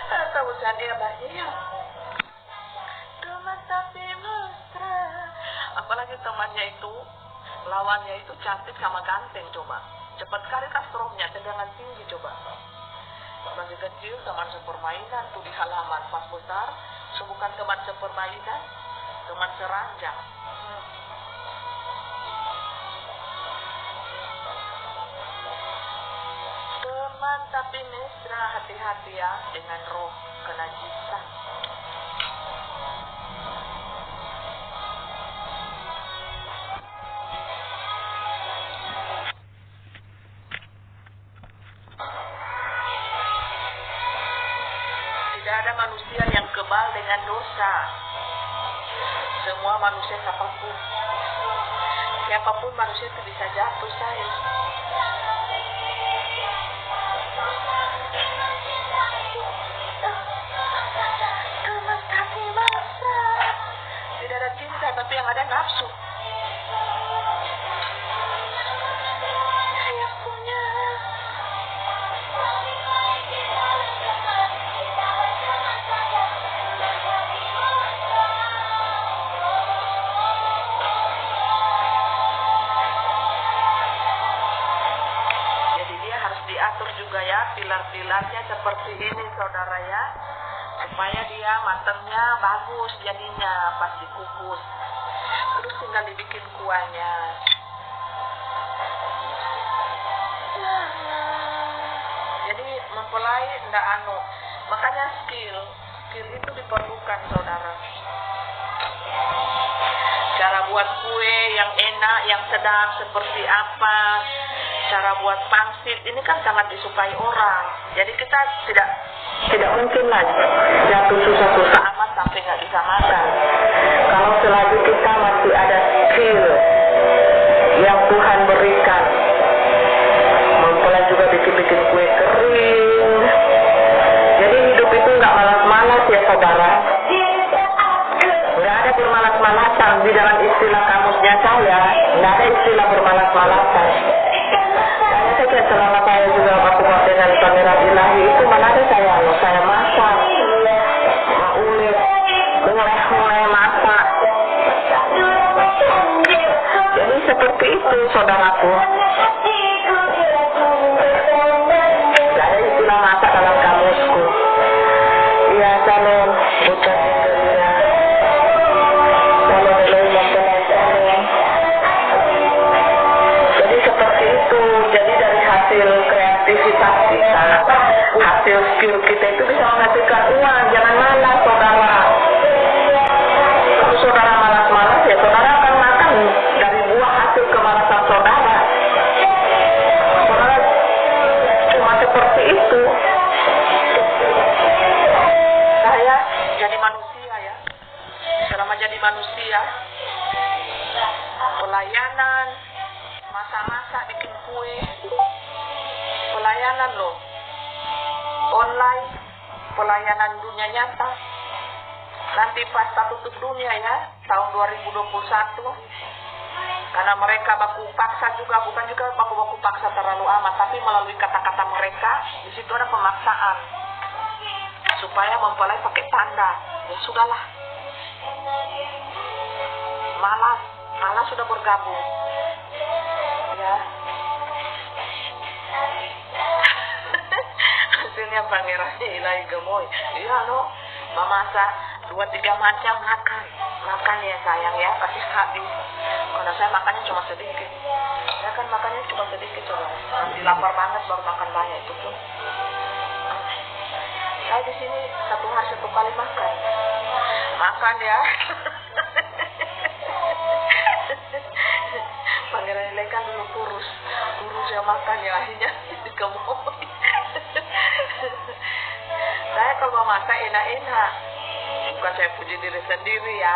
Tahu saya bahaya. Teman tapi mesra. Apalagi temannya itu, lawannya itu cantik sama ganteng coba. Cepat sekali kan stroke-nya, tegangan tinggi coba. Masih kecil teman sepermainan tuh di halaman, pas besar bukan teman sepermainan, teman seranjang. Teman tapi mesra, hati-hati ya dengan roh kenajisan. Tidak ada manusia yang kebal dengan dosa. Semua manusia siapapun manusia itu bisa jatuh, saya. Teman tapi mesra. Tidak ada cinta, tapi yang ada nafsu. Saya punya. Diatur juga ya pilar-pilarnya seperti ini saudara ya, supaya dia matangnya bagus jadinya pas dikukus, terus tinggal dibikin kuahnya. Jadi mempelai ndak makanya skill itu diperlukan saudara. Cara buat kue yang enak, yang sedap seperti apa, cara buat pangsit ini kan sangat disukai orang. Jadi kita tidak mungkin lah jatuh susah-susah amat sampai nggak bisa makan. Kalau selagi kita masih ada skill yang Tuhan berikan, mempelai juga bikin kue kering. Jadi hidup itu nggak malas-malas ya saudara. Nggak ada bermalas-malasan di dalam istilah kamusnya saya. Nggak ada istilah bermalas-malasan. Selama saya juga berkumpul dengan pangeran ilahi itu mana ada saya masak, ulit, mulai masak. Jadi seperti itu saudaraku. Gak ada istilah masak dalam kamusku. Ya salam, bukan Indonesia. Jadi seperti itu. Jadi dari hasil kreativitas kita, hasil skill kita itu bisa menghasilkan uang. Jangan malas saudara. Kalau saudara malas-malas ya saudara akan makan dari buah hasil kemalasan saudara. Saudara cuma seperti itu. Saya jadi manusia ya. Selama jadi manusia, pelayanan, masak-masak, bikin kue, pelayanan loh, online, pelayanan dunia nyata. Nanti pas tutup dunia ya, tahun 2021, karena mereka baku paksa juga, bukan juga baku paksa terlalu amat, tapi melalui kata-kata mereka, di situ ada pemaksaan supaya mempelai pakai tanda. Ya sudahlah, malas sudah bergabung. Ya. Hasilnya pangeran ilahi gemoy. Iya loh, memasak 2-3 macam makan ya sayang ya, pasti habis. Karena saya makannya cuma sedikit. Saya kan makannya cuma sedikit coba. Nanti lapar banget baru makan banyak itu pun. Saya di sini 1 hari 1 kali makan ya. Pangeran ilahi kan dulu kurus ya makan ya, akhirnya dikemoy. Saya kalau masak enak-enak, bukan saya puji diri sendiri ya,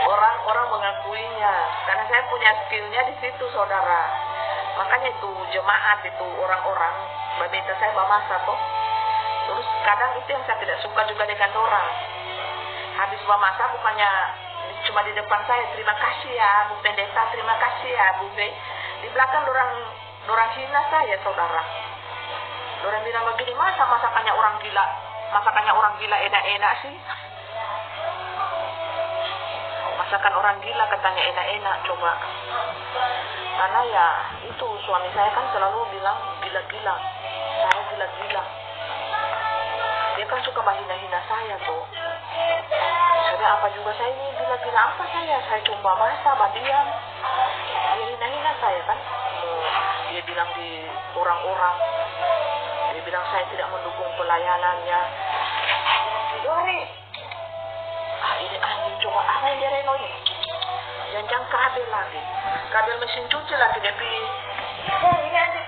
orang-orang mengakuinya karena saya punya skillnya di situ saudara. Makanya itu jemaat itu orang-orang meminta saya memasak tuh. Terus kadang itu yang saya tidak suka juga dengan orang. Habis memasak bukannya cuma di depan saya, terima kasih ya Bu Pendeta, terima kasih ya Bu B. Di belakang orang hina saya saudara. Orang bilang begini, masa masakannya orang gila enak-enak sih? Masakan orang gila katanya enak-enak, coba. Karena ya itu suami saya kan selalu bilang gila-gila, saya gila-gila. Dia kan suka menghina-hina saya tuh. Jadi apa juga saya ini gila-gila apa saya coba masa badian. Dia hina-hina saya kan. Dia bilang di orang-orang, dia bilang saya tidak mendukung pelayanannya. Dori, ini anjing coba apa yang dia reno ini? Jangan kabel lagi, kabel mesin cuci lagi dia pilih. Ini anjing,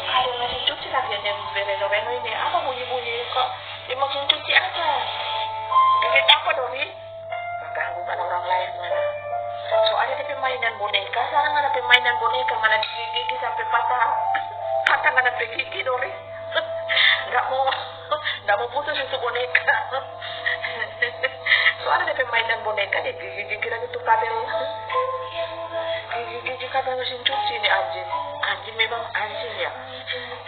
kabel mesin cuci lagi yang reno ini. Apa bunyi-bunyi kok di mesin cuci aja? Gigit apa Dori? Ganggu kan orang lain mana? Soalnya ada permainan boneka, sekarang ada permainan boneka mana gigi sampai patah mana gigi Dori. Nggak mau putus itu boneka. Soalnya ada permainan boneka deh gigi lagi tuh kabel. Gigi kabel mesin cuci ini anjing memang anjing ya.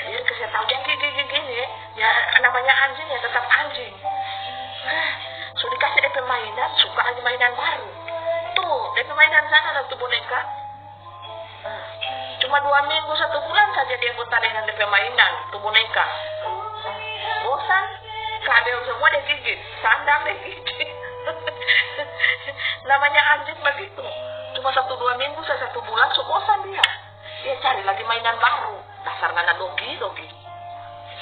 Dia kasih tahu yang gigi ini ya namanya anjing ya tetap anjing. Sudah dikasih dia permainan suka lagi mainan baru. Tuh, dia permainan sana lah tuh boneka. Cuma 2 minggu 1 bulan saja dia putar dengan dia permainan tuh boneka. Bosan, kabel semua dia gigit, sandang dia gigit. Namanya anjing begitu. Cuma 1-2 minggu 1 bulan so bosan dia. Dia cari lagi mainan baru. Dasar anak dogi.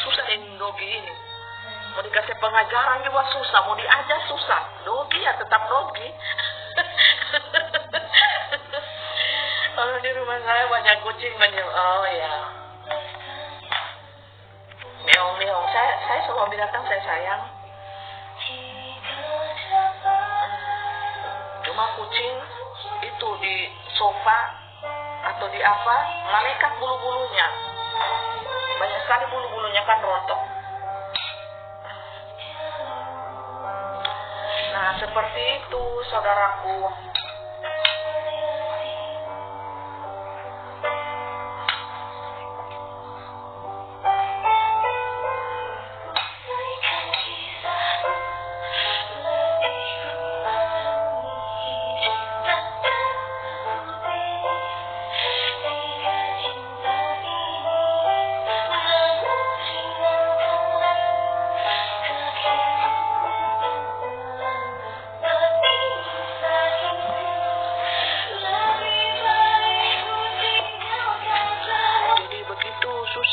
Susah ini dogi ini. Mau dikasih pengajaran juga susah, mau diajar susah. Dogi ya tetap dogi. Kalau di rumah saya banyak kucing oh ya. Meong. Saya semua binatang saya sayang. Cuma kucing itu di sofa atau di apa, malaikat bulu-bulunya. Banyak sekali bulu-bulunya kan rontok. Nah, seperti itu saudaraku.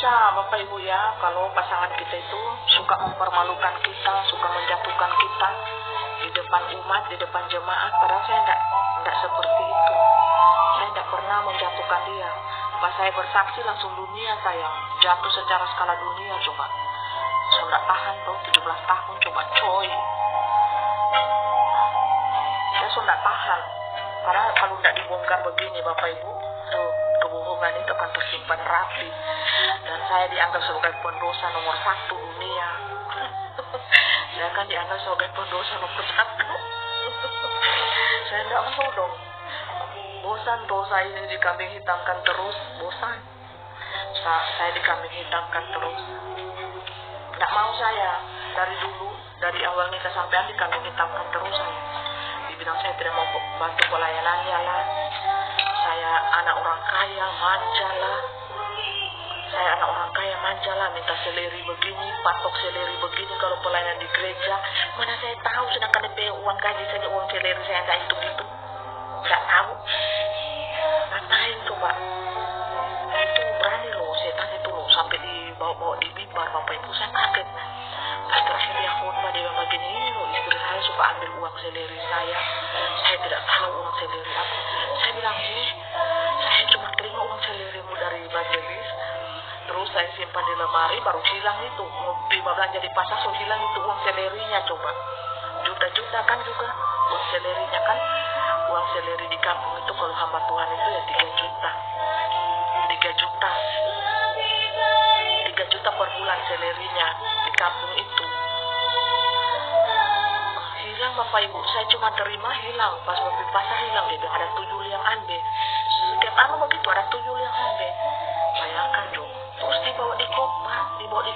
Bapak Ibu ya, kalau pasangan kita itu suka mempermalukan kita, suka menjatuhkan kita di depan umat, di depan jemaat, padahal saya tidak seperti itu. Saya tidak pernah menjatuhkan dia. Pas saya bersaksi langsung dunia saya jatuh secara skala dunia coba. Saya tidak tahan tuh 17 tahun coba coy. Saya sudah tahan. Karena kalau tidak dibongkar begini Bapak Ibu, tuh kebohongan itu akan tersimpan rapi. Dan saya dianggap sebagai pendosa nomor 1 dunia. Saya kan dianggap sebagai pendosa nomor 1. Saya tidak mau dong. Bosan dosa ini dikambing hitamkan terus. Bosan. Saya dikambing hitamkan terus. Tidak mau saya. Dari dulu, dari awal nikah sampai dikambing hitamkan terus saya. Dibilang saya tidak mau bantu pelayanannya lah. Saya anak orang kaya, manja lah. Saya anak orang kaya manja lah, minta seleri begini, patok seleri begini kalau pelayanan di gereja. Mana saya tahu, sedangkan DP uang gaji saja, uang seleri saya nggak hitung-hitung. Nggak tahu. Ngapain coba? Itu berani loh, setan itu loh, sampai dibawa-bawa di mimbar Bapak Ibu, saya kaget. Pas terakhir dia khotbah, dia bilang begini, ini loh, istri saya suka ambil uang seleri saya tidak tahu uang seleri apa. Saya bilang, saya cuma terima uang selerimu dari majelis. Terus saya simpan di lemari, baru hilang itu. Mau belanja di pasar, so hilang itu uang selerinya coba. Juta-juta kan juga uang selerinya kan. Uang seleri di kampung itu kalau hamba Tuhan itu ya 3 juta. 3 juta. 3 juta per bulan selerinya di kampung itu. Hilang Bapak Ibu, saya cuma terima hilang. Pas di pasar hilang, dia bilang ada 7 yang ambil. Setiap begitu ada 7 yang ambil. Bayangkan dong. Terus dibawa di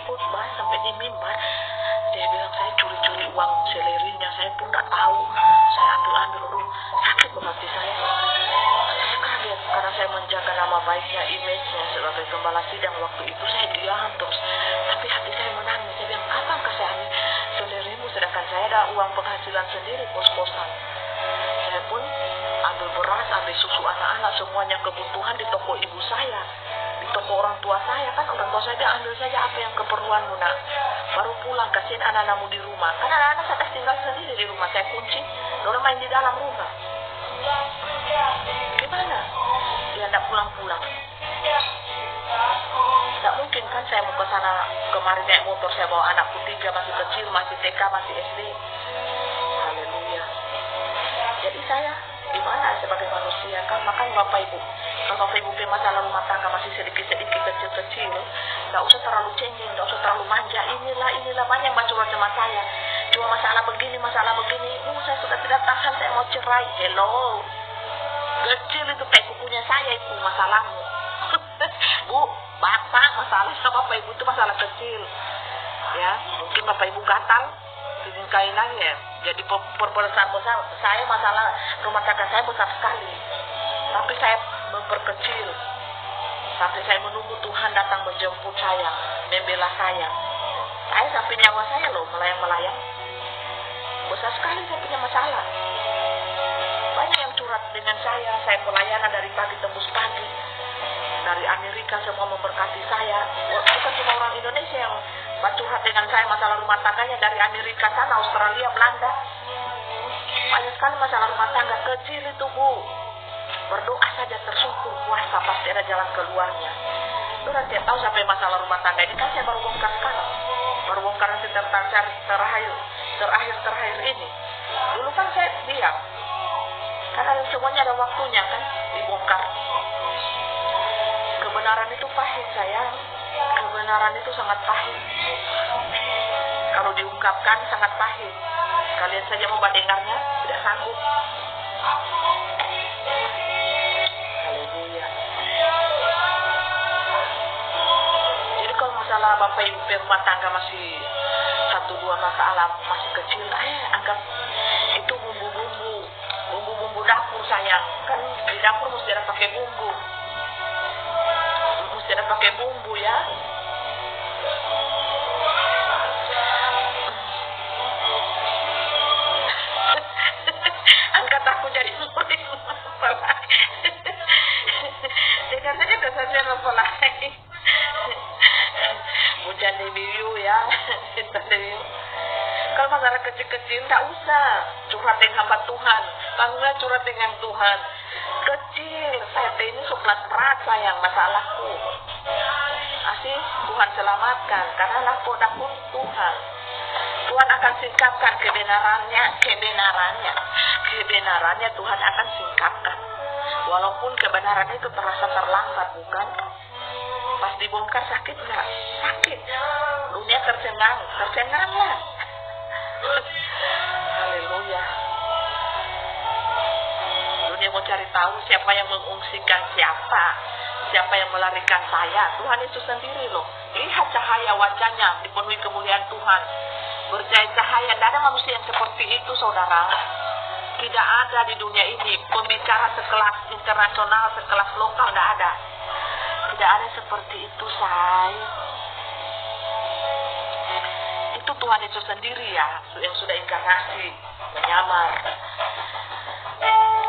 khotbah sampai di mimbar. Dia bilang saya curi-curi uang selerinya, saya pun nggak tahu. Saya ambil dulu. Sakit banget hati saya. Saya kaget karena saya menjaga nama baiknya, image-nya sebagai gembala sidang. Waktu itu saya diam terus. Tapi hati saya menangis. Saya bilang, kapankah saya ambil selerimu sedangkan saya ada uang penghasilan sendiri, kos-kosan. Saya pun ambil beras, ambil susu anak-anak, semuanya kebutuhan di toko ibu saya, di toko orang tua saya. Kan orang tua saya dia ambil saja apa yang keperluanmu nak, baru pulang kasihin anak-anakmu di rumah. Kan anak-anak saya tinggal sendiri di rumah, saya kunci, orang main di dalam rumah. Gimana? Dia tidak pulang-pulang. Tidak mungkin kan saya mau ke sana kemarin naik motor, saya bawa anakku 3 masih kecil, masih TK, masih SD. Haleluya. Jadi saya gimana sebagai manusia kan, makanya Bapak Ibu, kalau Bapak Ibu punya masalah rumah tangga masih sedikit-sedikit kecil-kecil, nggak usah terlalu cengeng, nggak usah terlalu manja. Inilah banyak curhat sama saya. Cuma masalah begini, saya sudah tidak tahan, saya mau cerai. Hello, kecil itu kayak kukunya saya itu masalahmu. Bu, Bapak, masalah sama Bapak Ibu itu masalah kecil. Ya, mungkin Bapak Ibu gatal, sekali lagi ya. Jadi perbedaan besar, saya masalah rumah tangga saya besar sekali. Tapi saya memperkecil. Sampai saya menunggu Tuhan datang menjemput saya, membela saya. Saya sampai nyawa saya loh melayang-melayang. Besar sekali saya punya masalah. Banyak yang curhat dengan saya pelayanan dari pagi tembus pagi. Dari Amerika semua memberkati saya. Bukan cuma orang Indonesia yang curhat dengan saya masalah rumah tangganya, dari Amerika sana, Australia, Belanda. Banyak sekali masalah rumah tangga kecil itu, Bu. Berdoa saja tersungkur, puasa pasti ada jalan keluarnya. Lu nanti tahu sampai masalah rumah tangga ini kan saya baru bongkar sekarang. Baru bongkar nanti terakhir ini. Dulu kan saya diam. Karena semuanya ada waktunya kan dibongkar. Kebenaran itu pahit sayang. Kebenaran itu sangat pahit. Kalau diungkapkan sangat pahit. Kalian saja mau dengarnya tidak sanggup. Haleluya. Jadi kalau masalah Bapak Ibu rumah tangga masih 1-2 masalah masih kecil, anggap itu bumbu dapur sayang. Kan di dapur mesti ada pakai bumbu. Mesti ada pakai bumbu ya. Angkat aku jadi murid dengan saja kesaksian apa lagi. Hujan review ya. Kalau masalah kecil-kecil tak usah curhat dengan hamba Tuhan, langsung curhat dengan Tuhan. Kecil, saya ini suklat berat sayang masalahku. Asih Tuhan selamatkan, karena lapor Tuhan. Tuhan akan singkapkan kebenarannya Tuhan akan singkapkan. Walaupun kebenaran itu terasa terlambat, bukan? Pas dibongkar sakit nggak? Sakit. Dunia tercenganglah. Haleluya. Dunia mau cari tahu siapa yang mengungsikan siapa yang melarikan saya. Tuhan Yesus sendiri loh. Lihat cahaya wajahnya dipenuhi kemuliaan Tuhan. Bercahaya cahaya. Tidak ada manusia yang seperti itu, saudara. Tidak ada di dunia ini pembicara sekelas internasional, sekelas lokal, tidak ada. Tidak ada seperti itu, say. Itu Tuhan Yesus sendiri ya, yang sudah inkarnasi, menyamar,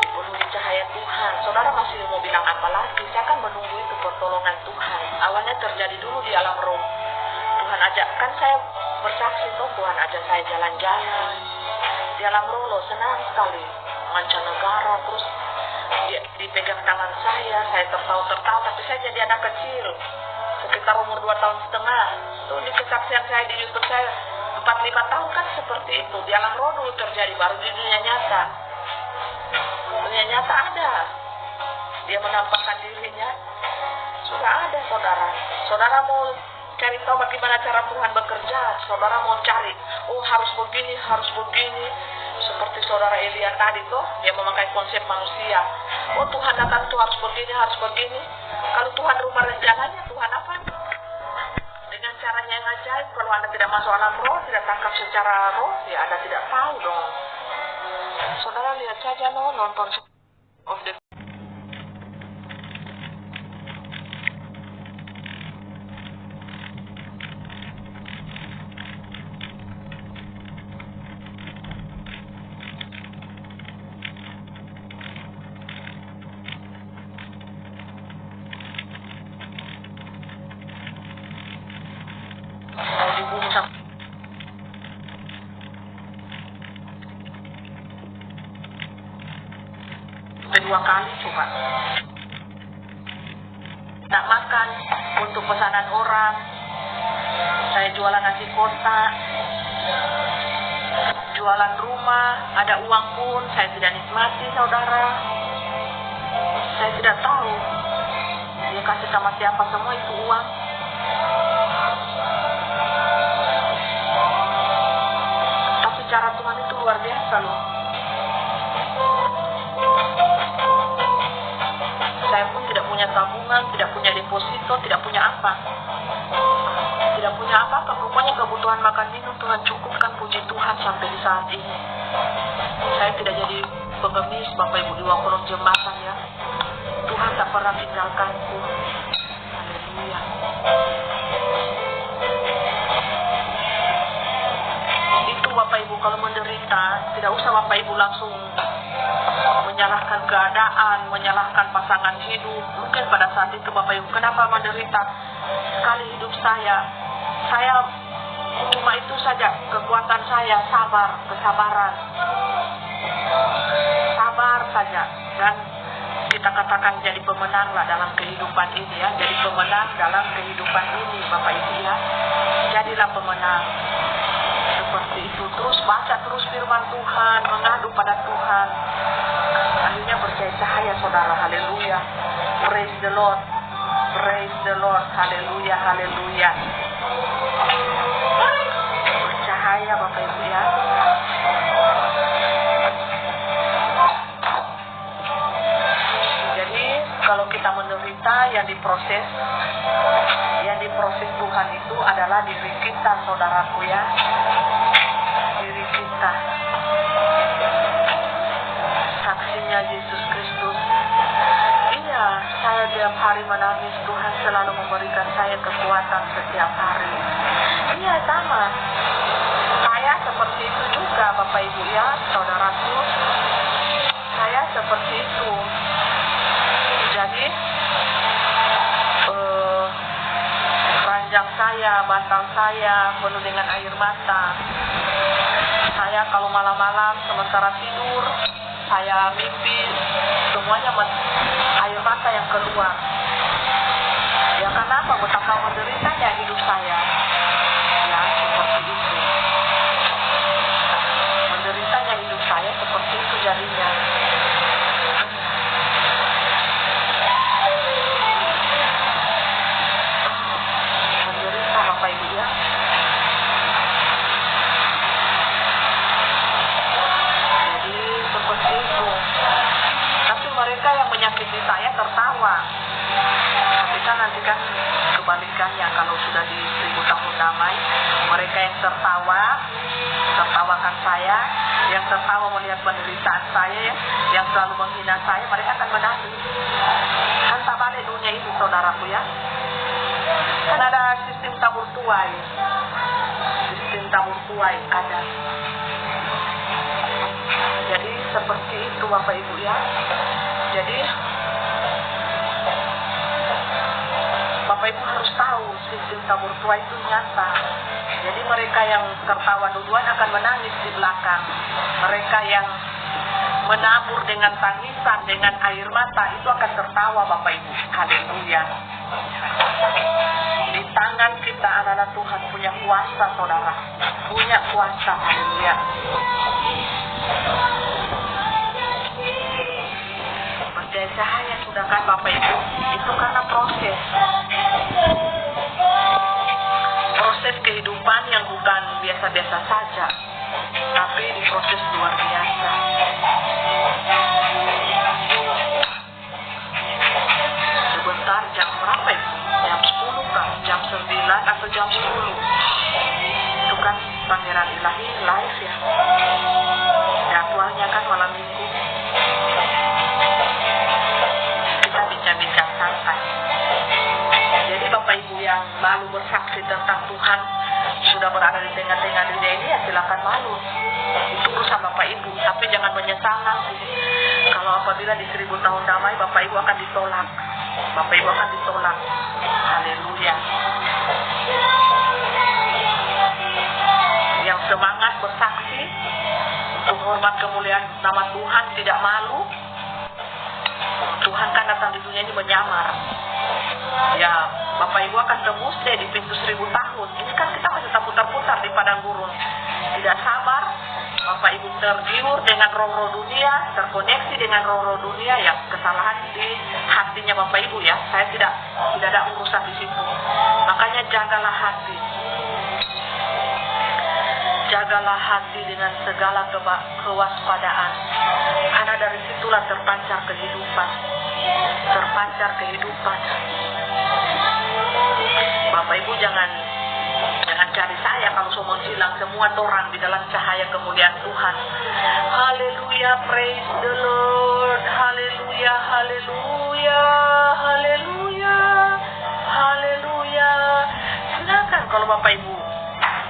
dipenuhi cahaya Tuhan. Saudara masih mau bilang apa lagi? Saya akan menunggu itu pertolongan Tuhan. Awalnya terjadi dulu di alam roh. Tuhan ajak, kan saya bersaksi tuh, Tuhan ajak saya jalan-jalan di alam roh loh, senang sekali, mancanegara, terus dipegang tangan saya tertawa, tapi saya jadi anak kecil, sekitar umur 2,5 tahun. Tuh di kesaksian saya di YouTube saya 4-5 tahun kan seperti itu. Di alam roh dulu terjadi, baru di dunia nyata. Dunia nyata ada. Dia menampakkan dirinya. Sudah ada, saudara. Saudara mau cari tahu bagaimana cara Tuhan bekerja. Saudara mau cari, harus begini. Seperti saudara Elia tadi tuh, dia memakai konsep manusia. Tuhan datang tuh harus begini. Kalau Tuhan rumah rencananya, Tuhan apa? Dengan caranya yang ajaib. Kalau Anda tidak masuk alam roh, tidak tangkap secara roh, ya Anda tidak tahu dong. Saudara lihat saja nonton of the dua kali coba. Tak makan untuk pesanan orang. Saya jualan nasi kotak, jualan rumah, ada uang pun saya tidak nikmati, saudara. Saya tidak tahu dia kasih sama siapa semua itu uang. Tapi cara Tuhan itu luar biasa loh. Saya pun tidak punya tabungan, tidak punya deposito, tidak punya apa. Tidak punya apa-apa, pokoknya kebutuhan makan minum Tuhan cukupkan, puji Tuhan sampai di saat ini. Saya tidak jadi pengemis, Bapak Ibu di ruang kolong jembatan ya. Tuhan tak pernah tinggalkanku. Haleluya. Itu Bapak Ibu kalau menderita, tidak usah Bapak Ibu langsung menyalahkan keadaan, menyalahkan pasangan hidup. Mungkin pada saat itu Bapak Ibu, kenapa menderita sekali hidup saya cuma itu saja kekuatan saya, kesabaran, sabar saja. Dan kita katakan jadi pemenanglah dalam kehidupan ini ya, jadi pemenang dalam kehidupan ini Bapak Ibu ya, jadilah pemenang. Seperti itu, terus baca terus firman Tuhan, mengadu pada Tuhan. Akhirnya bercahaya cahaya saudara, haleluya. Praise the Lord, praise the Lord, haleluya, haleluya. Bercahaya Bapak Ibu ya. Jadi kalau kita menderita, yang diproses Tuhan itu adalah diri kita saudaraku ya. Diri kita. Saksinya Yesus Kristus. Iya, saya tiap hari menangis, Tuhan selalu memberikan saya kekuatan setiap hari. Iya, sama. Saya seperti itu juga Bapak Ibu ya, saudaraku. Saya seperti itu. Jadi ranjang saya, bantal saya penuh dengan air mata. Saya kalau malam-malam sementara tidur, saya mimpi semuanya air mata yang keluar. Ya kenapa? Betapa menderitanya hidup saya. Ya seperti itu. Menderitanya hidup saya seperti itu jadinya. Menderita Bapak Ibu ya. Mereka yang menyakiti saya tertawa. Tapi kan nanti kan kebalikannya, kalau sudah di 1000 tahun damai, mereka yang tertawakan saya, yang tertawa melihat penderitaan saya, yang selalu menghina saya, mereka akan menangis. Kan tak balik dunia itu saudaraku ya. Kan ada sistem tabur tuai. Sistem tabur tuai ada. Jadi seperti itu Bapak Ibu ya. Jadi Bapak Ibu harus tahu sistem tabur tuai itu nyata. Jadi mereka yang tertawa duluan akan menangis di belakang. Mereka yang menabur dengan tangisan, dengan air mata, itu akan tertawa Bapak Ibu. Haleluya. Di tangan kita anak-anak Tuhan punya kuasa saudara. Punya kuasa. Haleluya. Cahaya sudah kan Bapak Ibu, itu karena proses kehidupan yang bukan biasa-biasa saja, tapi diproses luar biasa. Sebentar jangan atau jam 10. Itu kan Pangeran Ilahi live ya. Jadwalnya kan malam minggu. Kita bincang-bincang santai. Jadi Bapak Ibu yang malu bersaksi tentang Tuhan sudah berada di tengah-tengah dunia ini, ya silakan malu. Itu urusan Bapak Ibu, tapi jangan menyesal nanti. Kalau apabila di 1000 tahun damai Bapak Ibu akan ditolak. Bapak Ibu akan ditolak. Haleluya. Yang semangat bersaksi untuk hormat kemuliaan nama Tuhan, tidak malu. Tuhan kan datang di dunia ini menyamar. Ya, Bapak Ibu akan tembus deh di pintu 1000 tahun. Ini kan kita masih putar-putar di padang gurun. Tidak sabar. Bapak Ibu tergiur dengan roh-roh dunia, terkoneksi dengan roh-roh dunia, yang kesalahan di hatinya Bapak Ibu ya. Saya tidak ada urusan di situ. Makanya jagalah hati. Jagalah hati dengan segala kewaspadaan. Karena dari situlah terpancar kehidupan. Terpancar kehidupan. Bapak Ibu jangan cari saya kalau semua silang, semua orang di dalam cahaya kemuliaan Tuhan. Haleluya, praise the Lord. Haleluya, haleluya, haleluya, haleluya. Silakan kalau Bapak Ibu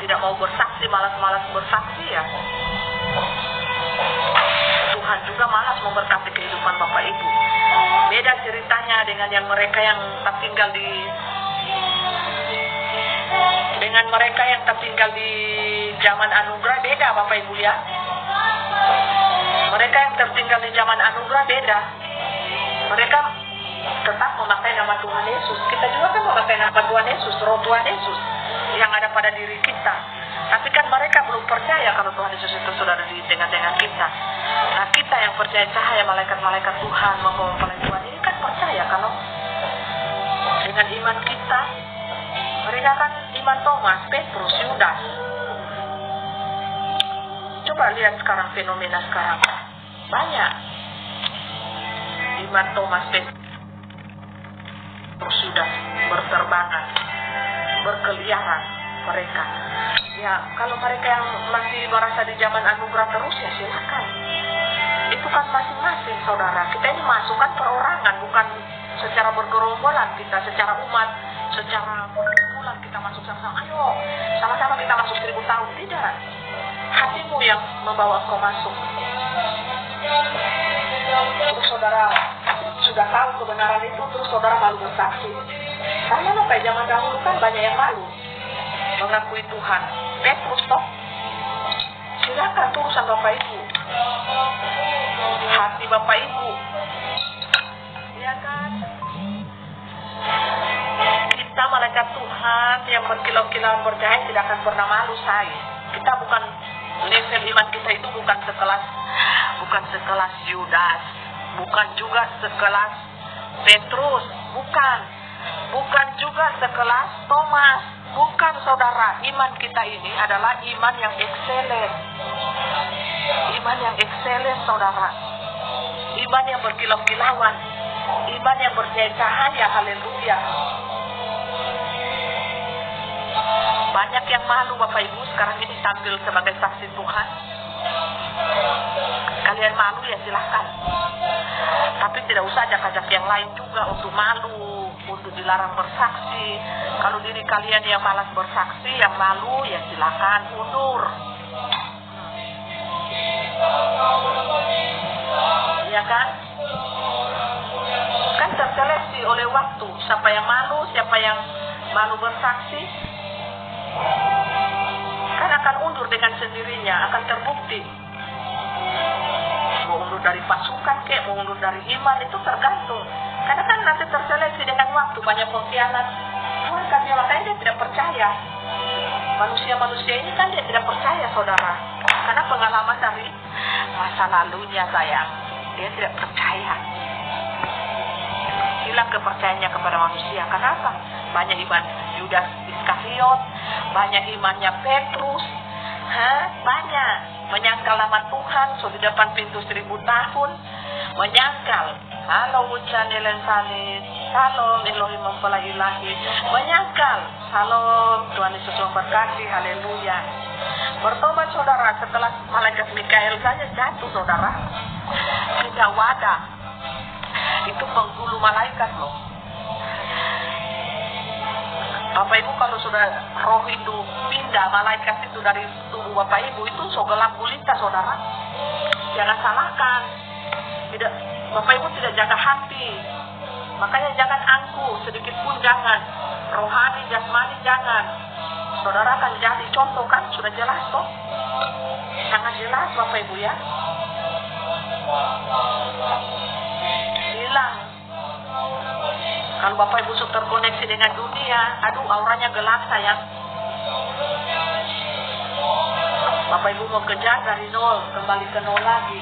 tidak mau bersaksi, malas-malas bersaksi ya. Tuhan juga malas memberkati kehidupan Bapak Ibu. Beda ceritanya dengan mereka yang tertinggal di zaman anugerah, beda Bapak Ibu ya. Mereka yang tertinggal di zaman anugerah beda. Mereka tetap memakai nama Tuhan Yesus. Kita juga kan memakai nama Tuhan Yesus, roh Tuhan Yesus yang ada pada diri kita. Tapi kan mereka belum percaya kalau Tuhan Yesus itu sudah ada di tengah-tengah kita. Nah, kita yang percaya cahaya malaikat-malaikat Tuhan, mempelai Tuhan ini kan percaya kalau dengan iman kita. Mereka kan iman Thomas, Petrus, Yudas. Coba lihat sekarang fenomena sekarang. Banyak iman Thomas, Petrus, Yudas berterbangan, berkeliaran mereka. Ya, kalau mereka yang masih merasa di zaman anugerah terus, ya silakan. Itu kan masing-masing saudara. Kita ini masuk kan perorangan, bukan secara bergerombolan kita, secara umat, secara perkumpulan kita masuk sama-sama. Ayo, sama-sama kita masuk 1000 tahun. Tidak. Hatimu yang membawa kau masuk. Terus saudara sudah tahu kebenaran itu, terus saudara malu bersaksi. Karena kayak zaman dahulu kan banyak yang malu mengakui Tuhan. Petrus toh, silakan urusan Bapak Ibu. Hati Bapak Ibu, ya kan? Kita malaikat Tuhan yang berkilau-kilauan bercahaya tidak akan pernah malu, say. Kita bukan, level iman kita itu bukan sekelas Yudas, bukan juga sekelas Petrus, bukan juga sekelas Thomas, bukan saudara. Iman kita ini adalah iman yang excellent, iman yang excellent saudara, iman yang berkilau-kilauan, iman yang bercahaya. Haleluya. Banyak yang malu Bapak Ibu sekarang ini tampil sebagai saksi Tuhan. Kalian malu ya silahkan, tapi tidak usah ajak-ajak yang lain juga untuk malu, untuk dilarang bersaksi. Kalau diri kalian yang malas bersaksi, yang malu, ya silakan undur. Ya kan? Kan terseleksi oleh waktu. Siapa yang malu, siapa yang malu bersaksi, kan akan undur dengan sendirinya, akan terbukti. Mau undur dari pasukan kek, mau undur dari iman, itu tergantung. Karena kan nanti terseleksi dengan waktu, banyak pengkhianat. Tuhan kan dia, makanya dia tidak percaya. Manusia-manusia ini kan dia tidak percaya saudara. Karena pengalaman dari masa lalunya sayang, dia tidak percaya. Hilang kepercayaannya kepada manusia. Kenapa? Banyak iman Yudas Iskariot, banyak imannya Petrus, banyak menyangkal nama Tuhan, so di depan pintu 1000 tahun, menyangkal. Halo hujan Elen Salit. Shalom, Elohim mempelai ilahi. Menyangkal. Shalom, Tuhan Yesus memberkati. Haleluya. Bertobat saudara, setelah malaikat Mikael saja jatuh saudara. Tidak wadah. Itu penghulu malaikat loh. Bapak Ibu, kalau sudah roh itu pindah, malaikat itu dari tubuh Bapak Ibu, itu so gelap gulita saudara. Jangan salahkan. Tidak, Bapak Ibu tidak jaga hati. Makanya jangan angkuh, sedikit pun jangan. Rohani, jasmani jangan. Saudara akan jadi contoh kan, sudah jelas toh. Sangat jelas Bapak Ibu ya. Hilang. Kalau Bapak Ibu sudah terkoneksi dengan dunia, aduh auranya gelap sayang. Bapak Ibu mau kejar dari nol, kembali ke nol lagi.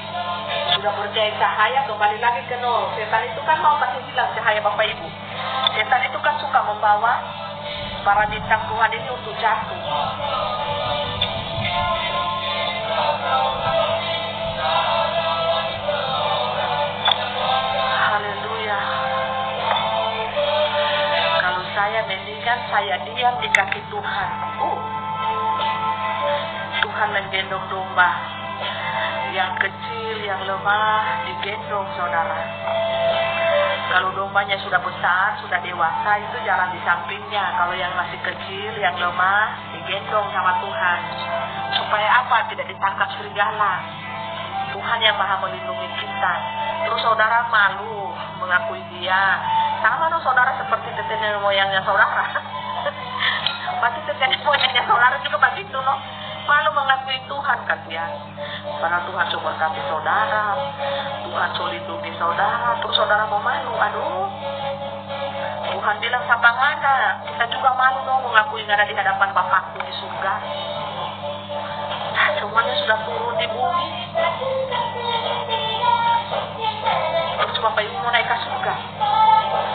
Sudah percaya cahaya, kembali lagi ke nol. Setan itu kan mau pasti hilang cahaya Bapak Ibu. Setan itu kan suka membawa para bintang Tuhan ini untuk jatuh. Haleluya. Kalau saya mendingan saya diam di kaki Tuhan. Tuhan menggendong domba. Yang kecil, yang lemah, digendong saudara. Kalau dombanya sudah besar, sudah dewasa, itu jalan di sampingnya. Kalau yang masih kecil, yang lemah, digendong sama Tuhan. Supaya apa? Tidak ditangkap serigala. Tuhan yang maha melindungi kita. Terus saudara malu mengakui dia. Sama dong saudara seperti nenek moyangnya saudara. Pasti nenek moyangnya saudara juga begitu loh. Malu mengakui Tuhan kasihan. Karena Tuhan cuma kasih saudara, Tuhan sudah lindungi saudara, terus saudara mau malu, aduh. Tuhan bilang siapa ngada, kita juga malu dong mengakui ngada di hadapan Bapakku di surga. Semuanya sudah turun di bumi. Terus Bapak Ibu mau naik ke surga,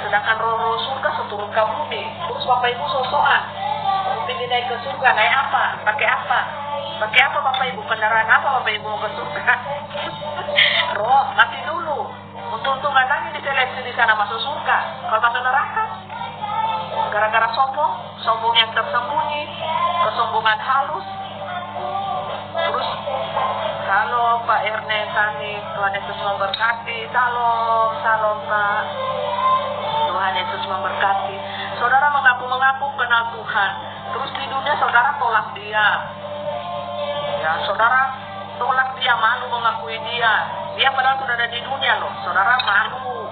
sedangkan roh-roh surga seturun ke bumi. Terus Bapak Ibu sosokan, ingin naik ke surga, naik apa? Pakai apa? Pakai apa Bapak Ibu? Kendaraan apa Bapak Ibu mau ke surga? Roh, mati dulu. Untung-untungan lagi diseleksi di sana masuk surga. Kalau masuk neraka, gara-gara sombong yang tersembunyi, kesombongan halus. Terus, halo Pak Ernest Sani, Tuhan Yesus memberkati. Salam Pak. Tuhan Yesus memberkati. Saudara mengaku kenal Tuhan. Terus di dunia saudara tolak dia. Ya, saudara tolak dia, malu mengakui dia. Dia padahal sudah ada di dunia loh. Saudara malu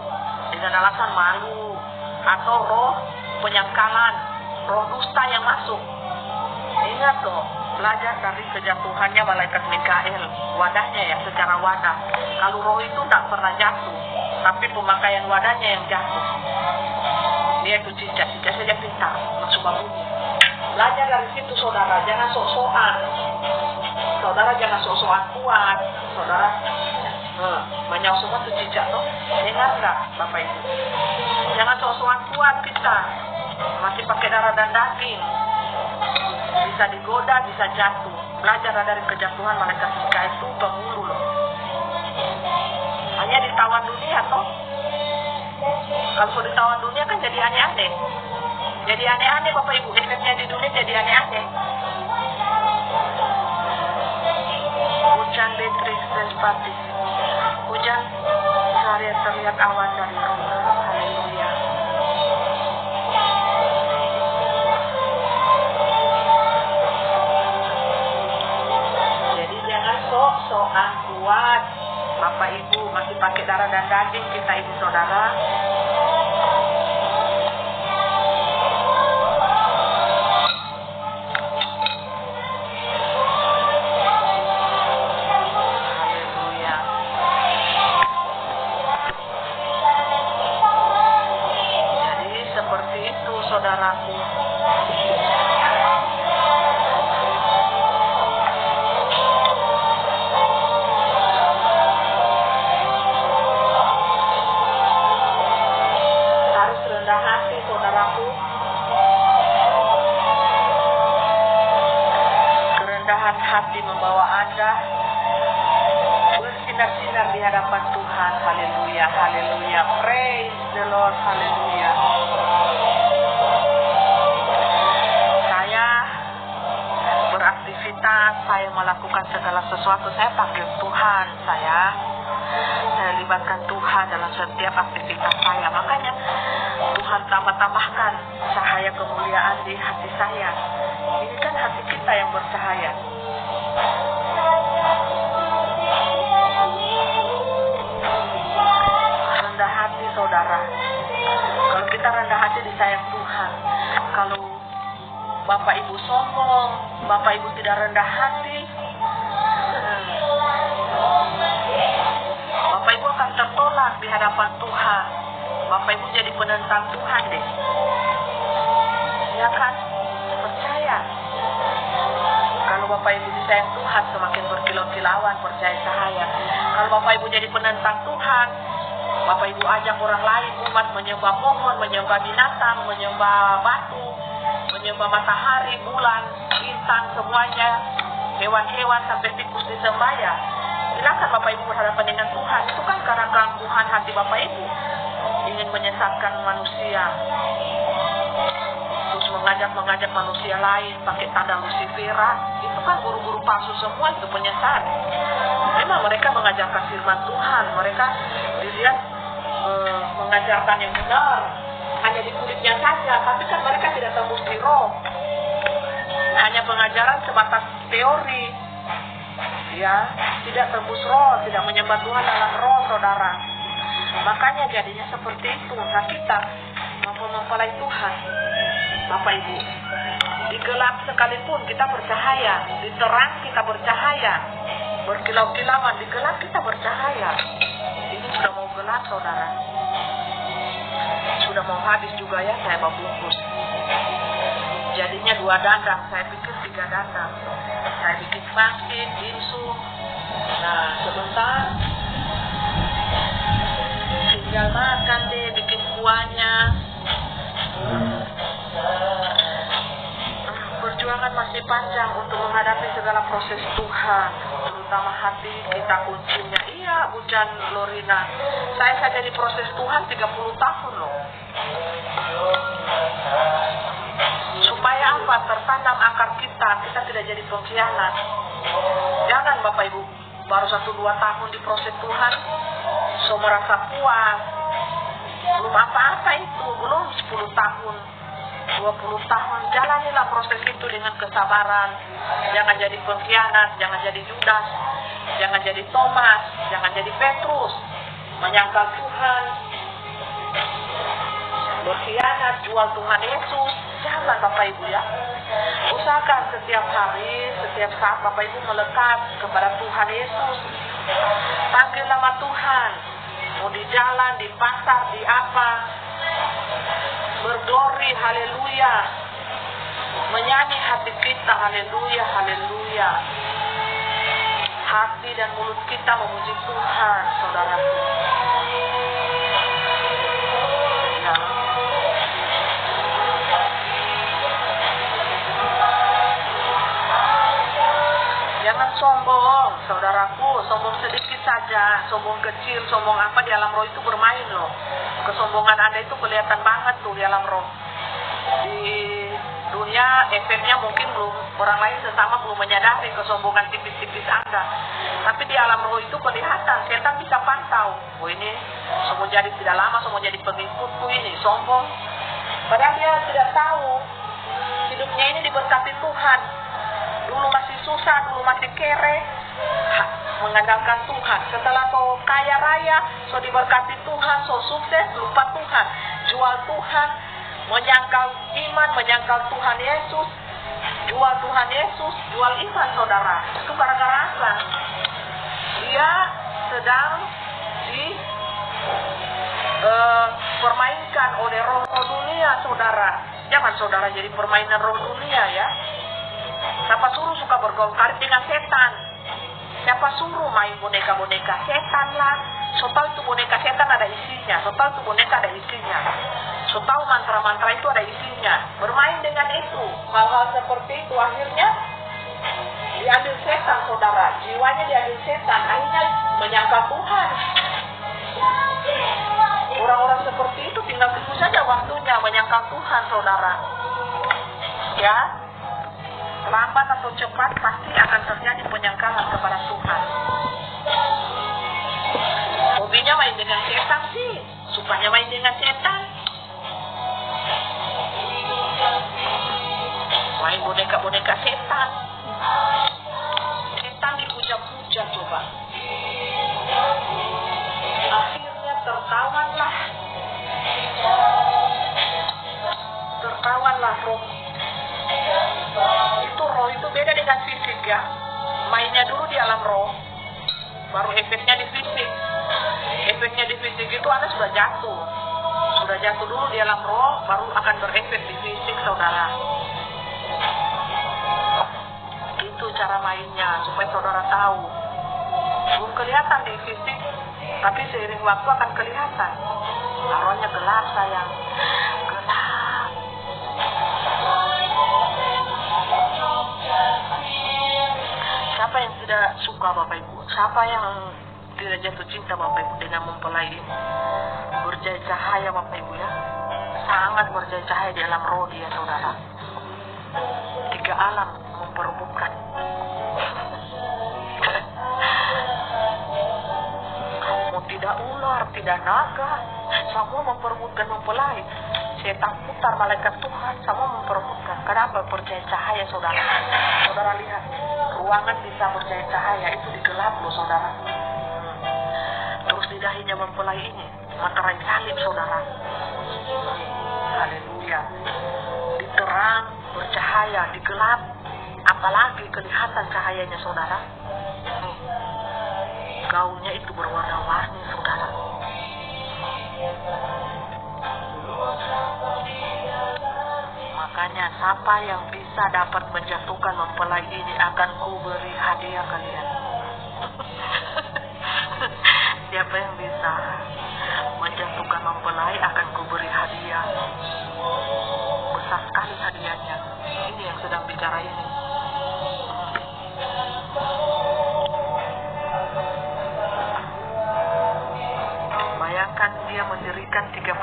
dengan alasan malu atau roh penyangkalan, roh dusta yang masuk. Ingat loh, belajar dari kejatuhannya malaikat Mikael, wadahnya ya, secara wadah. Kalau roh itu tak pernah jatuh, tapi pemakaian wadahnya yang jatuh. Dia itu cicak saja pintar, langsung bangun. Belajar dari situ saudara, jangan sok-sokan. Saudara jangan sok-sokan kuat. Saudara, banyak semua tuh cicak tuh. Dengar nggak Bapak Ibu? Jangan sok-sokan kuat kita. Masih pakai darah dan daging. Bisa digoda, bisa jatuh. Belajar dari kejatuhan malaikat Mikael itu penghulu loh. Hanya ditawan dunia toh. Kalau ditawan dunia kan jadi aneh-aneh. Jadi aneh-aneh Bapak Ibu, efeknya di dunia jadi aneh-aneh. Hujan Beatrix Respati. Hujan sehari terlihat awan dari Roma. Haleluya. Jadi jangan sok-sokan kuat. Bapak Ibu masih pakai darah dan daging kita ini saudara. Saudaraku, harus rendah hati saudaraku. Kerendahan hati membawa Anda bersinar-sinar di hadapan Tuhan. Haleluya, haleluya. Praise the Lord, haleluya. aktivitas, saya melakukan segala sesuatu, saya panggil Tuhan, saya libatkan Tuhan dalam setiap aktivitas saya. Makanya Tuhan tambah-tambahkan cahaya kemuliaan di hati saya. Ini kan hati kita yang bercahaya. Rendah hati, saudara. Kalau kita rendah hati, disayang Tuhan. Kalau Bapak Ibu sombong, Bapak Ibu tidak rendah hati, Bapak Ibu akan tertolak di hadapan Tuhan. Bapak Ibu jadi penentang Tuhan deh. Ya kan? Percaya. Kalau Bapak Ibu disayang Tuhan, semakin berkilau-kilauan, percaya cahaya. Kalau Bapak Ibu jadi penentang Tuhan, Bapak Ibu ajak orang lain, umat, menyembah pohon, menyembah binatang, menyembah batu, menyembah matahari, bulan, bintang, semuanya, hewan-hewan sampai tikus disembah ya. Silakan Bapak Ibu berhadapan dengan Tuhan. Itu kan karena keangkuhan hati Bapak Ibu, ingin menyesatkan manusia, terus mengajak manusia lain pakai tanda Lucifera. Itu kan guru-guru palsu semua, itu penyesat. Memang mereka mengajarkan firman Tuhan, mereka dilihat mengajarkan yang benar, hanya di kulitnya saja, tapi kan mereka tidak tembus di roh. Hanya pengajaran sebatas teori, ya, tidak tembus roh, tidak menyembah Tuhan dalam roh, saudara. Makanya jadinya seperti itu. Nah, kita mampu mempelai Tuhan, Bapak Ibu. Di gelap sekalipun kita bercahaya, di terang kita bercahaya, berkilau-kilauan, di gelap kita bercahaya. Ini sudah mau gelap, saudara. Sudah mau habis juga ya, saya mau bungkus. Jadinya 2 dandang, saya pikir 3 dandang. Saya bikin pangsit, dimsum. Nah, sebentar tinggal makan deh, bikin kuahnya. Perjuangan masih panjang untuk menghadapi segala proses Tuhan, terutama hati kita kuncinya. Iya, Bujan Lorina, saya saja di proses Tuhan 30 tahun loh. Supaya apa? Tertanam akar kita tidak jadi pengkhianat. Jangan Bapak Ibu baru 1-2 tahun di proses Tuhan, so merasa puas. Belum apa-apa itu, belum 10 tahun, 20 tahun. Jalanilah proses itu dengan kesabaran. Jangan jadi pengkhianat, jangan jadi Judas, jangan jadi Thomas, jangan jadi Petrus, menyangkal Tuhan, berkhianat, jual Tuhan Yesus. Jangan Bapak Ibu ya. Usahakan setiap hari, setiap saat Bapak Ibu melekat kepada Tuhan Yesus. Panggil nama Tuhan. Mau di jalan, di pasar, di apa, berglori, haleluya. Menyanyi hati kita, haleluya, haleluya. Hati dan mulut kita memuji Tuhan, saudara. Ya. Jangan sombong, saudaraku. Sombong sedikit saja, sombong kecil, sombong apa di alam roh itu bermain loh. Kesombongan Anda itu kelihatan banget tuh di alam roh. Di dunia efeknya mungkin belum, orang lain sesama belum menyadari kesombongan tipis-tipis Anda. Tapi di alam roh itu kelihatan, setan bisa pantau. Oh ini, semua jadi tidak lama, semua jadi pengikutku ini, sombong. Padahal dia tidak tahu, hidupnya ini diberkati Tuhan. Dulu masih susah, dulu masih kere, mengandalkan Tuhan. Setelah so kaya raya, so diberkati Tuhan, so sukses, lupa Tuhan. Jual Tuhan, menyangkal iman, menyangkal Tuhan Yesus, jual Tuhan Yesus, jual iman, saudara. Itu gara-gara apa? Dia sedang dipermainkan oleh roh dunia, saudara. Jangan saudara jadi permainan roh dunia ya. Siapa suruh suka bergaul karib dengan setan? Siapa suruh main boneka-boneka? Setan lah. So tahu itu boneka setan ada isinya. So tahu itu boneka ada isinya. So tahu mantra-mantra itu ada isinya. Bermain dengan itu. Hal-hal seperti itu akhirnya diambil setan, saudara. Jiwanya diambil setan. Akhirnya menyangka Tuhan. Orang-orang seperti itu tinggal tunggu saja waktunya menyangka Tuhan, saudara. Ya. lambat atau cepat pasti akan terjadi penyangkalan kepada Tuhan. Hobinya main dengan setan sih, sukanya main dengan setan. Main boneka-boneka setan. Setan dipuja-puja coba. Akhirnya tertawanlah roh. Itu roh itu beda dengan fisik ya. Mainnya dulu di alam roh, baru efeknya di fisik. Efeknya di fisik itu Anda sudah jatuh dulu di alam roh, baru akan berefek di fisik saudara. Itu cara mainnya supaya saudara tahu. Belum kelihatan di fisik, tapi seiring waktu akan kelihatan. Rohnya gelap sayang, gelap. Siapa yang tidak suka Bapak Ibu? Siapa yang tidak jatuh cinta Bapak Ibu dengan mempelai ini? Berjaya cahaya Bapak Ibu ya, sangat berjaya cahaya di alam roh dia saudara. 3 alam memperebutkan. Mau tidak ular, tidak naga, semua memperebutkan mempelai. Setan putar, malaikat Tuhan, semua memperebutkan. Kenapa? Berjaya cahaya saudara. Saudara lihat, ruangan bisa berjaya cahaya, itu digelap loh saudara. Terus di dahinya mempelai ini materai salib saudara. Haleluya. Diterang, bercahaya, digelap, apalagi kelihatan cahayanya saudara. Gaunnya itu berwarna-warni saudara. Makanya siapa yang bisa dapat menjatuhkan mempelai ini akan kuberi hadiah kalian. Siapa yang bisa menjatuhkan mempelai akan kuberi hadiah. Besar sekali hadiahnya. Ini yang sedang bicara ini. Bayangkan dia mendirikan 3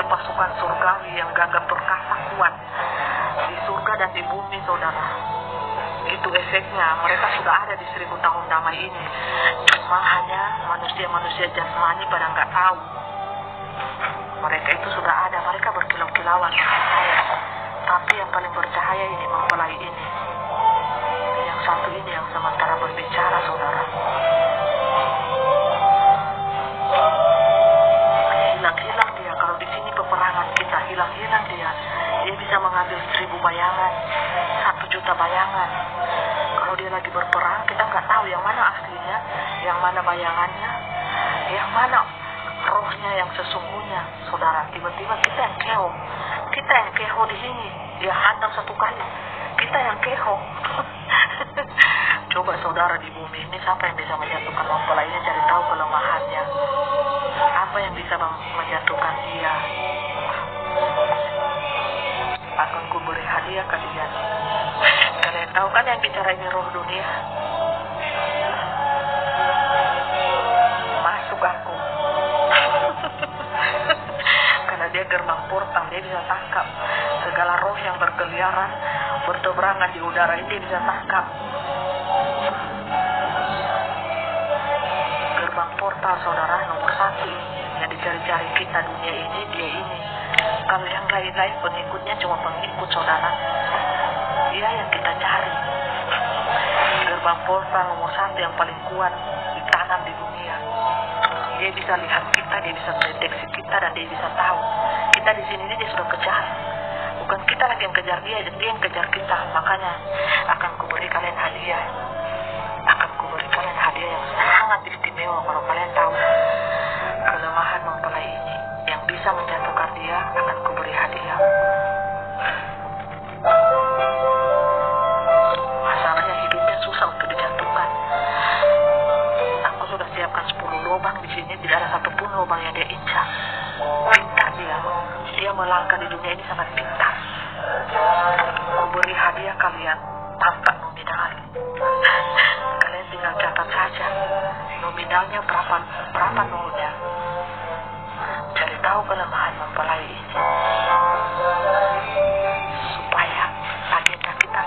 pasukan surgawi yang gagah perkasa kuat di surga dan di bumi saudara. Itu efeknya, mereka sudah ada di 1000 tahun damai ini. Cuma hanya manusia-manusia jasmani pada nggak tahu. Mereka itu sudah ada, mereka berkilau-kilauan bercahaya. Tapi yang paling bercahaya ini mempelai ini. Yang satu ini yang sementara berbicara saudara. Hilang-hilang dia, kalau di sini peperangan kita, hilang-hilang dia. Dia bisa mengambil 1000 bayangan, 1 juta bayangan. Kalau dia lagi berperang, kita nggak tahu yang mana aslinya, yang mana bayangannya, yang mana rohnya yang sesungguhnya, saudara. Tiba-tiba kita yang keho di sini. Dia hantam 1 kali, kita yang keho. Coba saudara di bumi ini siapa yang bisa menjatuhkan mempelainya? Cari tahu kelemahannya. Apa yang bisa menjatuhkan dia? Akan kuberi hadiah kalian. Kalian tahu kan yang bicara ini roh dunia? Masuk aku. Karena dia gerbang portal, dia bisa tangkap segala roh yang berkeliaran, bertebarangan di udara ini, dia bisa tangkap. Gerbang portal saudara nomor 1 yang dicari-cari kita dunia ini, dia ini. Kalau yang lain-lain pengikutnya cuma pengikut saudara. Dia yang kita cari. Gerbang portal nomor 1 yang paling kuat ditanam di dunia. Dia bisa lihat kita, dia bisa mendeteksi kita, dan dia bisa tahu kita di sini dia sudah kejar. Bukan kita lagi yang kejar dia, dan dia yang kejar kita. Makanya akan kuberi kalian hadiah. Akan kuberi kalian hadiah yang sangat istimewa. Kalau kalian tahu kelemahan mempelai ini, yang bisa menjatuhkan dia, akan kuberi hadiah. Masalahnya hidupnya susah untuk dijatuhkan. Aku sudah siapkan 10 lubang di sini, tidak ada satupun lubang yang dia injak. Pintar dia melangkah di dunia ini sangat pintar. Kuberi hadiah kalian tanpa nominal. Kalian tinggal catat saja nominalnya berapa nolnya. Cari tahu kelemahan mempelai ini supaya agenda kita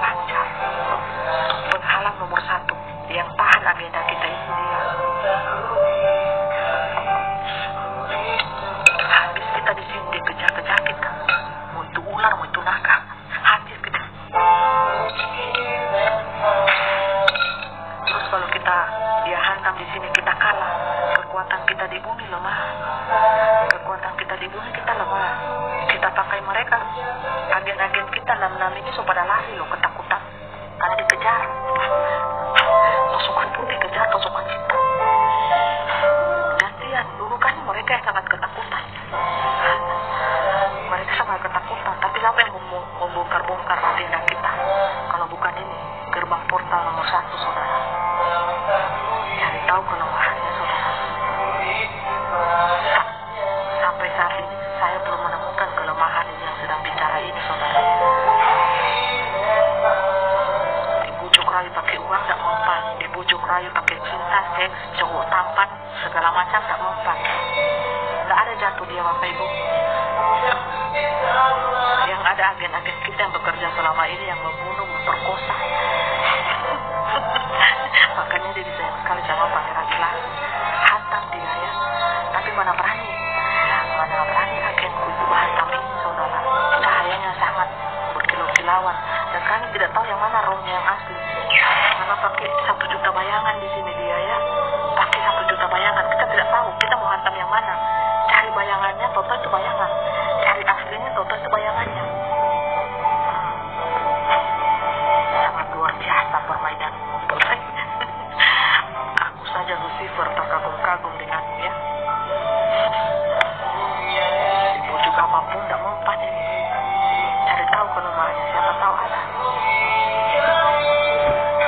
tahu nomor satu, saudara. Cari tahu kelemahannya, saudara. Sampai saat ini saya belum menemukan kelemahan yang sedang bicara ini, saudara. Dibujuk rayu pakai uang tak mempan, dibujuk rayu pakai cinta, seks, cowok tampan, segala macam tak mempan. Nggak ada jatuh dia, Bapak Ibu. Yang ada agen-agen kita yang bekerja selama ini yang membunuh, memperkosa. Makanya dia disayang sekali sama Pangeran Ilahi. Hantam dia ya. Tapi mana berani agenku itu hantam ini, saudara. Cahayanya sangat berkilau-kilauan. Dan kami tidak tahu yang mana rohnya yang asli. Karena pakai 1 juta bayangan di sini dia ya. Pakai 1 juta bayangan. Kita tidak tahu kita mau hantam yang mana. Cari bayangannya, total itu bayangan. Cari aslinya, total itu bayangannya. Sangat luar biasa permainan. Aku saja Lucifer terkagum-kagum denganmu ya. Dibujuk apapun tidak mempan ini. Cari tahu kelemahannya, siapa tahu ada.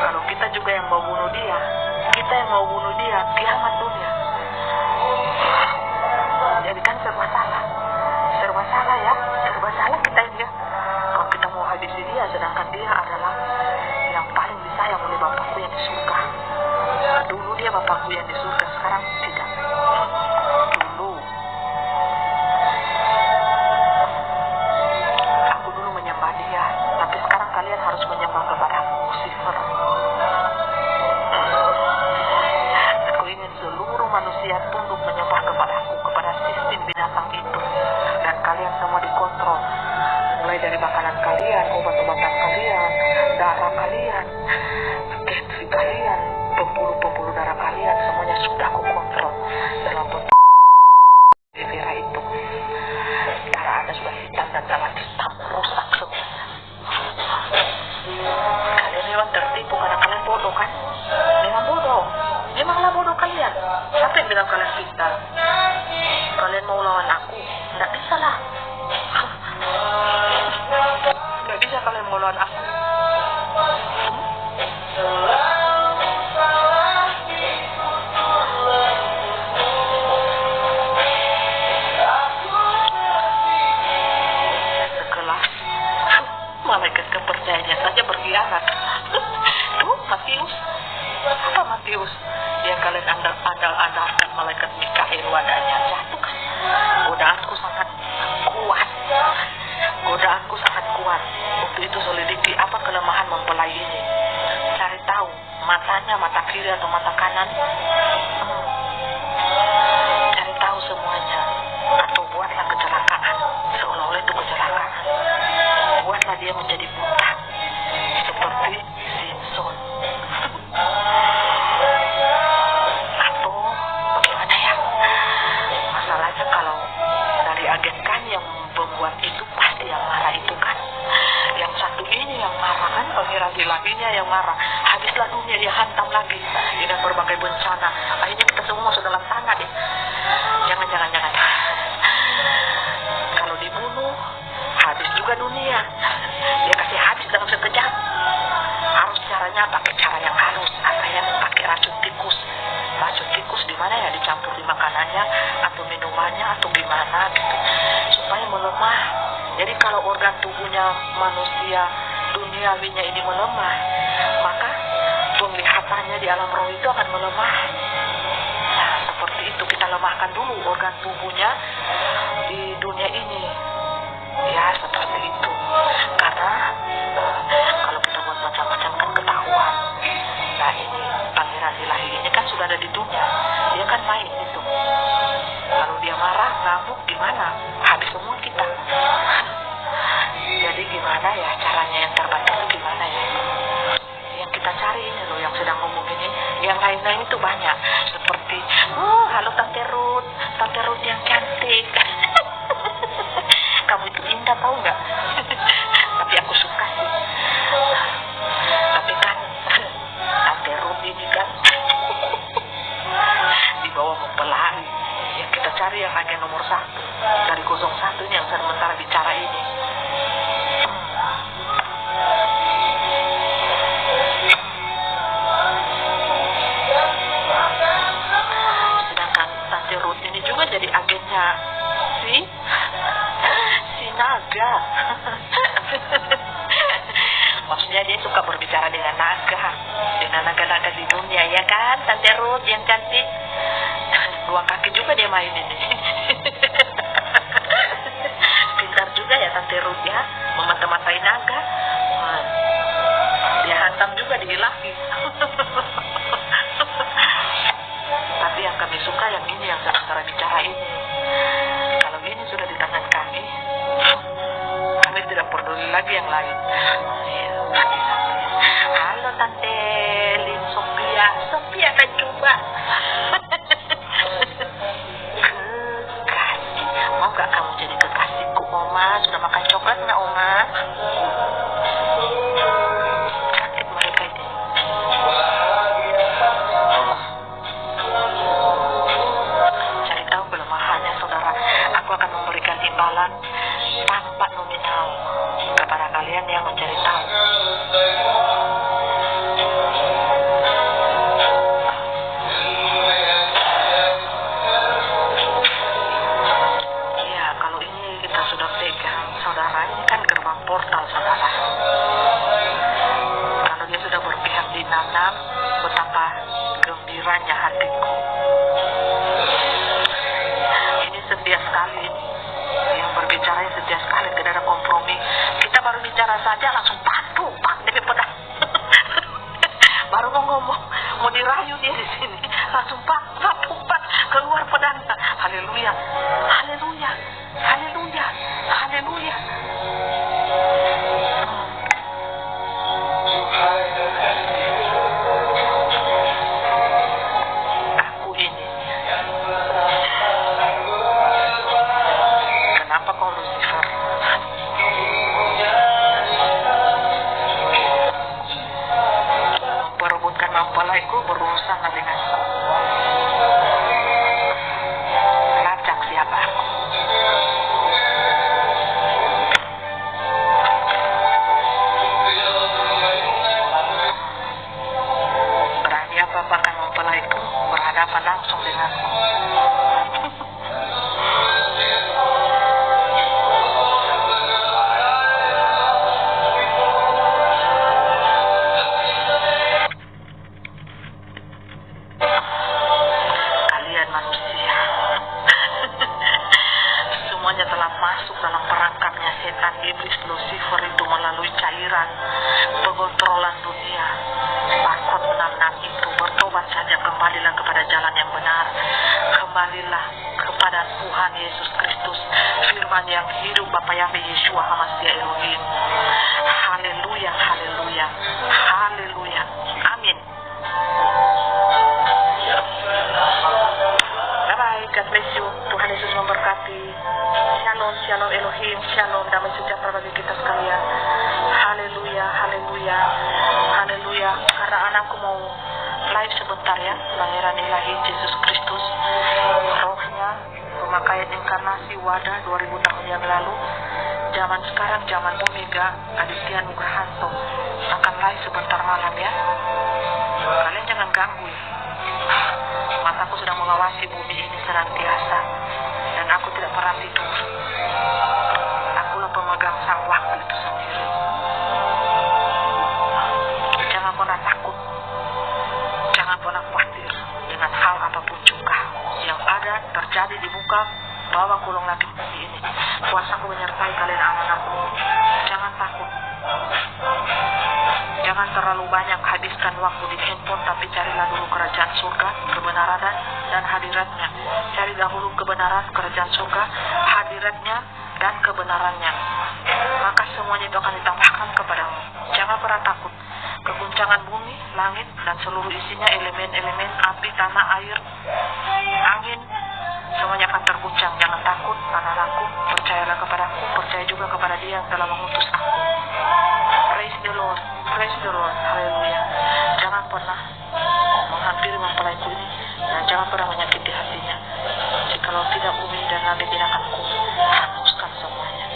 Kalau kita juga yang mau bunuh dia, kiamat dunia. Jadi kan serba salah ya, serba salah kita ini ya. Kalau kita mau habisi dia, sedangkan dia adalah yang paling disayang oleh Bapakku yang di surga. Dulu dia Bapakku yang di surga, sekarang tidak. Aku dulu menyembah dia, tapi sekarang kalian harus menyembah kepada Lucifer. Aku ingin seluruh manusia tunduk menyembah kepadaku, kepada sistem binatang itu. Dan kalian semua dikontrol. Mulai dari makanan kalian, obat-obatan kalian, darah kalian, gengsi kalian, pembuluh-pembuluh darah kalian, semuanya sudah aku kontrol dalam bentuk Vera itu. Darah Anda sudah hitam dan sangat hitam, rusak semuanya. Kalian memang tertipu karena kalian bodoh kan? Memang bodoh. Memanglah bodoh kalian. Siapa yang bilang kalian pintar? Kalian mau lawan aku? Nggak bisa lah. Nggak bisa kalian mau lawan aku. Sekelas malaikat kepercayaannya saja berkhianat. Tuh Matius. Apa Matius? Yang kalian andalkan malaikat Mikael wadahnya jatuh kan? Godaanku sangat kuat. Waktu itu selidiki apa kelemahan mempelai ini. Cari tahu matanya, mata kiri atau mata kanan. Cari tahu semuanya. Atau buatlah kecelakaan. Seolah-olah itu kecelakaan. Buatlah dia menjadi buta. Seperti Simpson. Atau bagaimana ya? Masalahnya kalau dari agen kan yang membuat itu pasti yang marah itu kan. Yang satu ini yang marah kan, Pangeran Ilahinya yang marah. Habislah dunia, dia hantam lagi dengan berbagai bencana. Akhirnya kita semua masuk dalam tanah deh. Jangan. Kalau dibunuh, habis juga dunia. Dia kasih habis dalam sekejap. Harus caranya pakai cara yang halus. Apa yang pakai racun tikus. Racun tikus di mana ya? Dicampur di makanannya atau minumannya atau gimana gitu. Supaya melemah. Jadi kalau organ tubuhnya manusia duniawinya ini melemah, maka penglihatannya di alam roh itu akan melemah. Nah, seperti itu kita lemahkan dulu organ tubuhnya di dunia ini. Ya, seperti itu. Karena kalau kita buat macam-macam kan ketahuan. Nah, ini Pangeran Ilahi ini kan sudah ada di dunia. Dia kan main itu. Kalau dia marah, ngamuk, gimana? Habis semua kita. Jadi gimana ya caranya yang terbaik itu gimana ya? Yang kita cari ini loh, yang sedang ngomong ini. Yang lain-lain itu banyak. Seperti, halo Tante Ruth yang cantik. Kamu itu indah tahu nggak? Tapi aku suka sih. Tapi kan Tante Ruth ini kan di bawah mempelai. Yang kita cari yang agen nomor 1 dari 01 ini yang sementara bicara ini. main ini. Pintar juga ya Tante Ruth ya, memata-matai naga. Dia hantam juga di ilahi. Tapi yang kami suka yang ini, yang cara bicara ini. Kalau ini sudah di tangan kami tidak peduli lagi yang lain. Halo Tante Lin Sophia akan coba. Kekasih, mau gak kamu jadi kekasihku Oma? Sudah makan coklat gak Oma? Cantik mereka ini. Cari tahu kelemahannya saudara. Aku akan memberikan imbalan tanpa nominal kepada kalian yang mencari tahu. Ya, kalau ini kita sudah pegang, saudara, ini kan gerbang portal, saudara. Kalau dia sudah berpihak di nanam, betapa gembiranya hatiku. Ini setia sekali. Yang berbicara setia sekali, tidak ada kompromi. Kita baru bicara saja langsung padu, pak, demi pedang. Baru mau ngomong, mau dirayu dia di sini, langsung pak, keluar pedang. Haleluya, haleluya, haleluya, haleluya. Aku ini. Kenapa kau Lucifer? Memperebutkan mempelaiku, berurusan denganku. Lacak siapa aku? Berani apa-apakan mempelaiku, berhadapan langsung denganku. Semuanya telah masuk dalam perangkapnya setan iblis Lucifer itu melalui cairan pengontrolan dunia. Barcode 66 itu, bertobat saja, kembalilah kepada jalan yang benar, kembalilah kepada Tuhan Yesus Kristus, firman yang hidup, Bapa Yahweh Yeshua Hamashiach Elohim. Haleluya, haleluya, haleluya, amin. Bye-bye, God bless you. Tuhan Yesus memberkati. Shalom, shalom Elohim, shalom, damai sejahtera bagi kita sekalian. Haleluya, haleluya, haleluya. Karena anakku mau live sebentar ya, Pangeran Ilahi Yesus Kristus, rohnya, pemakaian inkarnasi wadah 2000 tahun yang lalu, zaman sekarang, zaman Omega, Aditya Nugrahanto, akan live sebentar malam ya. Kalian jangan ganggu ya. Mataku sedang mengawasi bumi ini senantiasa, dan aku tidak pernah tidur. Akulah pemegang sang waktu itu sendiri. Jangan pernah takut, jangan pernah khawatir dengan hal apapun juga yang ada terjadi di muka bawah kulung langit bumi ini. Kuasaku menyertai kalian anak-anakku. Jangan takut. Jangan terlalu banyak habiskan waktu di handphone, tapi carilah dulu kerajaan surga, kebenaran dan hadiratnya. Cari dahulu kebenaran, kerajaan surga, hadiratnya dan kebenarannya. Maka semuanya itu akan ditambahkan kepadamu. Jangan pernah takut. Keguncangan bumi, langit dan seluruh isinya, elemen-elemen api, tanah, air, angin, semuanya akan terguncang. Jangan takut, anak-anakku. Percayalah kepadaku, percaya juga kepada Dia yang telah mengutus aku. Praise the Lord, praise the Lord, haleluya. Jangan pernah menghampiri mempelaiku ini, dan jangan pernah menyakiti hatinya. Jikalau tidak, bumi dan langit tidak akan ku hanguskan semuanya.